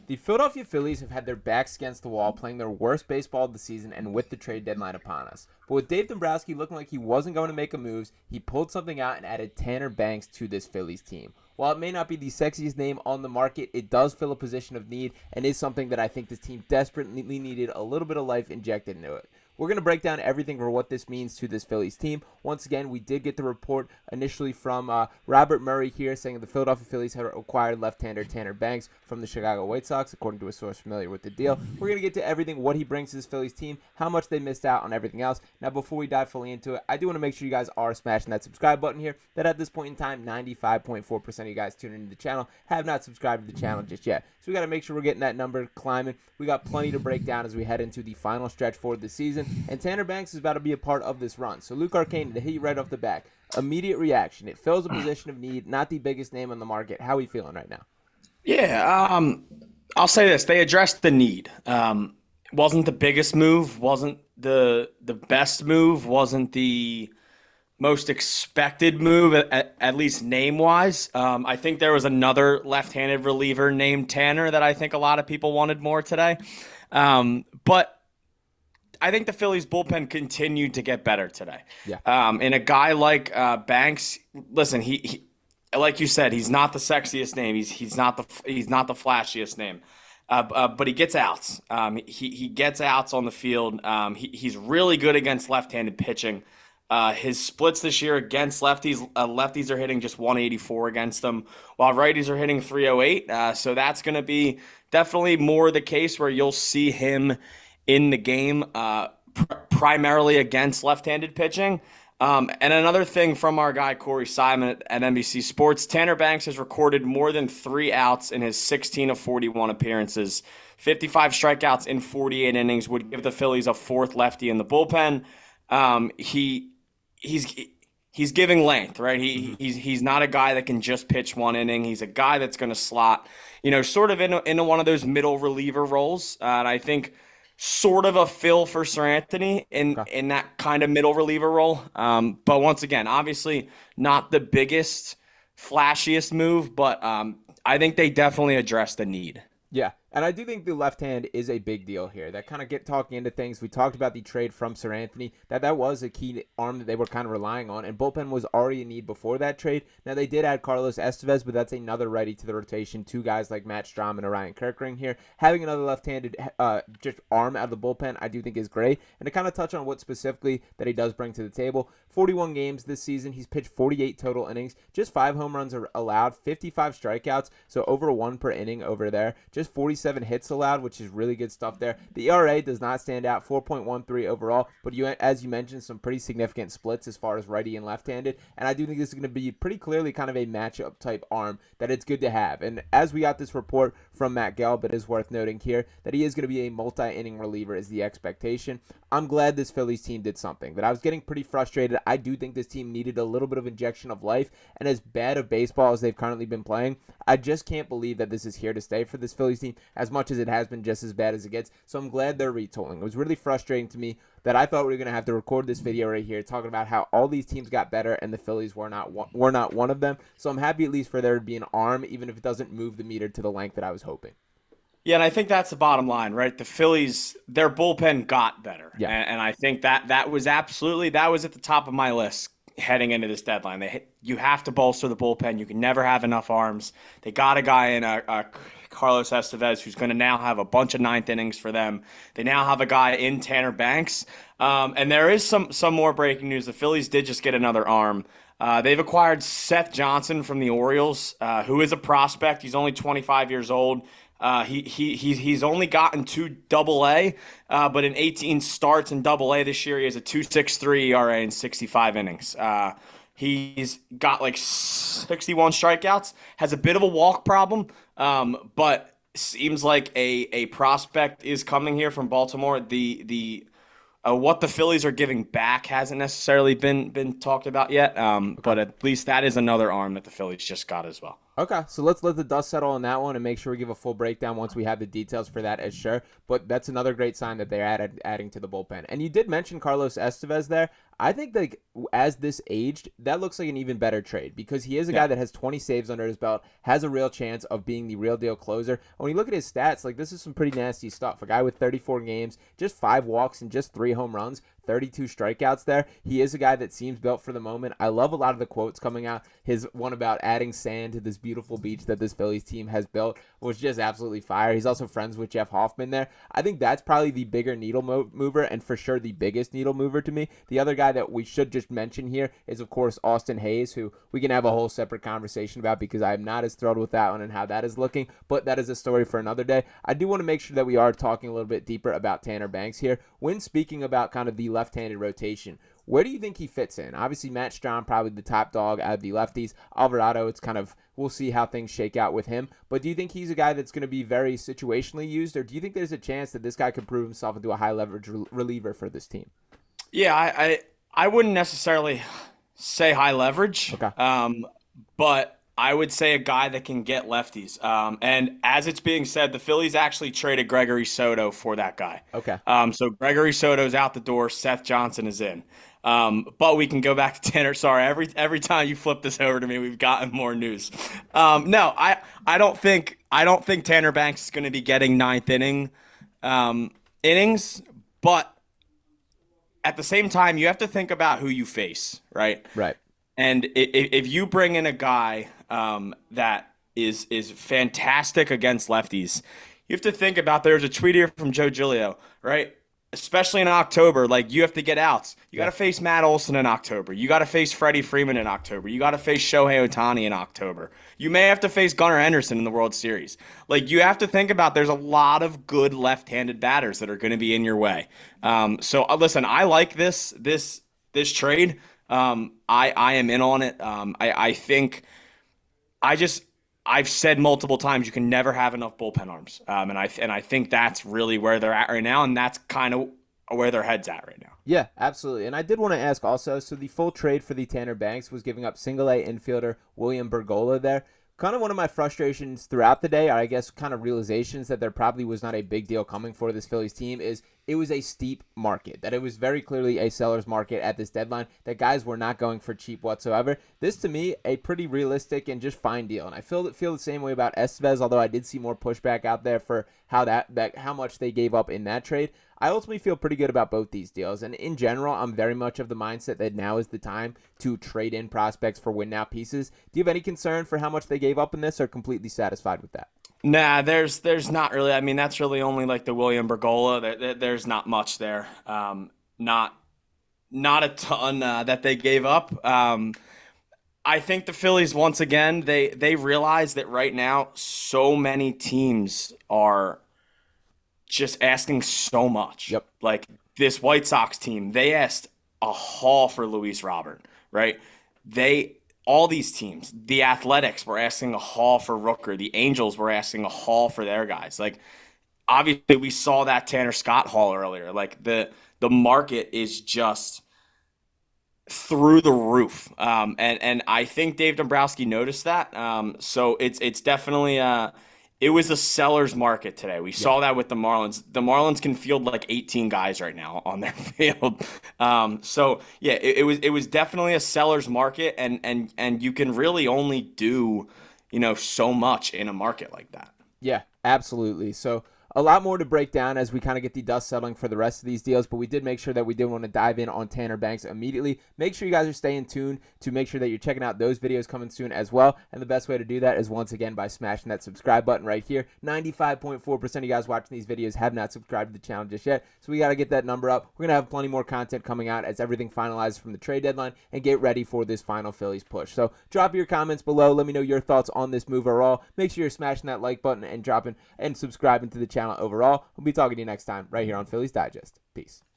The Philadelphia Phillies have had their backs against the wall, playing their worst baseball of the season and with the trade deadline upon us. But with Dave Dombrowski looking like he wasn't going to make a move, he pulled something out and added Tanner Banks to this Phillies team. While it may not be the sexiest name on the market, it does fill a position of need and is something that I think this team desperately needed a little bit of life injected into it. We're going to break down everything for what this means to this Phillies team. Once again, we did get the report initially from Robert Murray here saying the Philadelphia Phillies have acquired left-hander Tanner Banks from the Chicago White Sox, according to a source familiar with the deal. We're going to get to everything, what he brings to this Phillies team, how much they missed out on everything else. Now, before we dive fully into it, I do want to make sure you guys are smashing that subscribe button here. That at this point in time, 95.4% of you guys tuning into the channel have not subscribed to the channel just yet. So we got to make sure we're getting that number climbing. We got plenty to break down as we head into the final stretch for the season. And Tanner Banks is about to be a part of this run. So Luke Arcaini, to hit you right off the back, immediate reaction. It fills a position of need, not the biggest name on the market. How are you feeling right now? Yeah, I'll say this. They addressed the need. Wasn't the biggest move, wasn't the best move, wasn't the most expected move, at least name-wise. I think there was another left-handed reliever named Tanner that I think a lot of people wanted more today. But I think the Phillies bullpen continued to get better today. Yeah. And a guy like Banks, listen, he like you said, he's not the sexiest name. He's not the flashiest name. But he gets outs. He gets outs on the field. He's really good against left-handed pitching. His splits this year against lefties, lefties are hitting just 184 against them, while righties are hitting 308. So that's going to be definitely more the case where you'll see him in the game, primarily against left-handed pitching. And another thing from our guy Corey Simon at NBC Sports, Tanner Banks has recorded more than 3 outs in his 16 of 41 appearances. 55 strikeouts in 48 innings would give the Phillies a 4th lefty in the bullpen. He's giving length, right? He's not a guy that can just pitch 1 inning. He's a guy that's going to slot, sort of into one of those middle reliever roles. And I think sort of a fill for Sir Anthony in that kind of middle reliever role. But once again, obviously not the biggest, flashiest move, but I think they definitely addressed the need. Yeah, and I do think the left hand is a big deal here. That kind of get talking into things. We talked about the trade from Sir Anthony. That was a key arm that they were kind of relying on, and bullpen was already in need before that trade. Now, they did add Carlos Estevez, but that's another righty to the rotation. 2 guys like Matt Strom and Orion Kirkring here. Having another left-handed just arm out of the bullpen, I do think is great. And to kind of touch on what specifically that he does bring to the table, 41 games this season. He's pitched 48 total innings. Just 5 home runs are allowed, 55 strikeouts, so over 1 per inning over there. Just 47 hits allowed, which is really good stuff there. The ERA does not stand out, 4.13 overall, but as you mentioned, some pretty significant splits as far as righty and left-handed, and I do think this is going to be pretty clearly kind of a matchup type arm that it's good to have. And as we got this report from Matt Gelb, it is worth noting here that he is going to be a multi-inning reliever is the expectation. I'm glad this Phillies team did something, but I was getting pretty frustrated. I do think this team needed a little bit of injection of life, and as bad of baseball as they've currently been playing, I just can't believe that this is here to stay for this Phillies team, as much as it has been just as bad as it gets. So I'm glad they're retooling. It was really frustrating to me that I thought we were going to have to record this video right here talking about how all these teams got better and the Phillies were not one of them. So I'm happy at least for there to be an arm, even if it doesn't move the meter to the length that I was hoping. Yeah, and I think that's the bottom line, right? The Phillies, their bullpen got better. Yeah. And I think that was at the top of my list heading into this deadline. You have to bolster the bullpen. You can never have enough arms. They got a guy in Carlos Estevez who's going to now have a bunch of 9th innings for them. They now have a guy in Tanner Banks. And there is some more breaking news. The Phillies did just get another arm. They've acquired Seth Johnson from the Orioles, who is a prospect. He's only 25 years old. He's only gotten to Double-A, but in 18 starts in Double-A this year, he has a 2.63 ERA in 65 innings. He's got like 61 strikeouts, has a bit of a walk problem, but seems like a prospect is coming here from Baltimore. What the Phillies are giving back hasn't necessarily been talked about yet, but at least that is another arm that the Phillies just got as well. Okay, so let's let the dust settle on that one and make sure we give a full breakdown once we have the details for that, as sure. But that's another great sign that they're adding to the bullpen. And you did mention Carlos Estevez there. I think like as this aged, that looks like an even better trade because he is a guy that has 20 saves under his belt, has a real chance of being the real deal closer. When you look at his stats, like this is some pretty nasty stuff. A guy with 34 games, just 5 walks and just 3 home runs, 32 strikeouts there. He is a guy that seems built for the moment. I love a lot of the quotes coming out. His one about adding sand to this beautiful beach that this Phillies team has built was just absolutely fire. He's also friends with Jeff Hoffman there. I think that's probably the bigger needle mover and for sure the biggest needle mover to me. The other guy that we should just mention here is, of course, Austin Hayes, who we can have a whole separate conversation about because I am not as thrilled with that one and how that is looking, but that is a story for another day. I do want to make sure that we are talking a little bit deeper about Tanner Banks here. When speaking about kind of the left-handed rotation, where do you think he fits in? Obviously, Matt Strahm, probably the top dog out of the lefties. Alvarado, it's kind of, we'll see how things shake out with him. But do you think he's a guy that's going to be very situationally used, or do you think there's a chance that this guy could prove himself into a high-leverage reliever for this team? Yeah, I wouldn't necessarily say high leverage, but I would say a guy that can get lefties. And as it's being said, the Phillies actually traded Gregory Soto for that guy. Okay. So Gregory Soto's out the door. Seth Johnson is in. But we can go back to Tanner. Sorry, every time you flip this over to me, we've gotten more news. No, I don't think Tanner Banks is going to be getting ninth inning innings, but at the same time, you have to think about who you face, right? Right. And if you bring in a guy that is fantastic against lefties, you have to think about, there's a tweet here from Joe Giglio, right? Especially in October, like you have to get outs. You got to face Matt Olson in October. You got to face Freddie Freeman in October. You got to face Shohei Ohtani in October. You may have to face Gunnar Henderson in the World Series. Like you have to think about, there's a lot of good left-handed batters that are going to be in your way. So listen, I like this trade. I am in on it. I think I've said multiple times you can never have enough bullpen arms, and I think that's really where they're at right now, and that's kind of where their head's at right now. Yeah, absolutely. And I did want to ask also, so the full trade for the Tanner Banks was giving up single-A infielder William Bergolla there. Kind of one of my frustrations throughout the day, or I guess kind of realizations that there probably was not a big deal coming for this Phillies team, is it was a steep market, that it was very clearly a seller's market at this deadline, that guys were not going for cheap whatsoever. This, to me, a pretty realistic and just fine deal. And I feel the same way about Estevez, although I did see more pushback out there for how much they gave up in that trade. I ultimately feel pretty good about both these deals. And in general, I'm very much of the mindset that now is the time to trade in prospects for win-now pieces. Do you have any concern for how much they gave up in this, or completely satisfied with that? Nah, there's not really. I mean, that's really only like the William Bergolla. There's not much there. Not a ton that they gave up. I think the Phillies, once again, they realize that right now so many teams are just asking so much. Yep. Like this White Sox team, they asked a haul for Luis Robert, right? All these teams, the Athletics were asking a haul for Rooker. The Angels were asking a haul for their guys. Like, obviously, we saw that Tanner Scott haul earlier. Like, the market is just through the roof. And I think Dave Dombrowski noticed that. So it's definitely it was a seller's market today. We saw that with the Marlins. The Marlins can field like 18 guys right now on their field. So yeah, it was definitely a seller's market, and you can really only do, so much in a market like that. Yeah, absolutely. So a lot more to break down as we kind of get the dust settling for the rest of these deals, but we did make sure that we did want to dive in on Tanner Banks immediately. Make sure you guys are staying tuned to make sure that you're checking out those videos coming soon as well, and the best way to do that is once again by smashing that subscribe button right here. 95.4% of you guys watching these videos have not subscribed to the channel just yet, so we got to get that number up. We're going to have plenty more content coming out as everything finalizes from the trade deadline and get ready for this final Phillies push. So drop your comments below. Let me know your thoughts on this move overall. Make sure you're smashing that like button and dropping and subscribing to the channel overall. We'll be talking to you next time right here on Phillies Digest. Peace.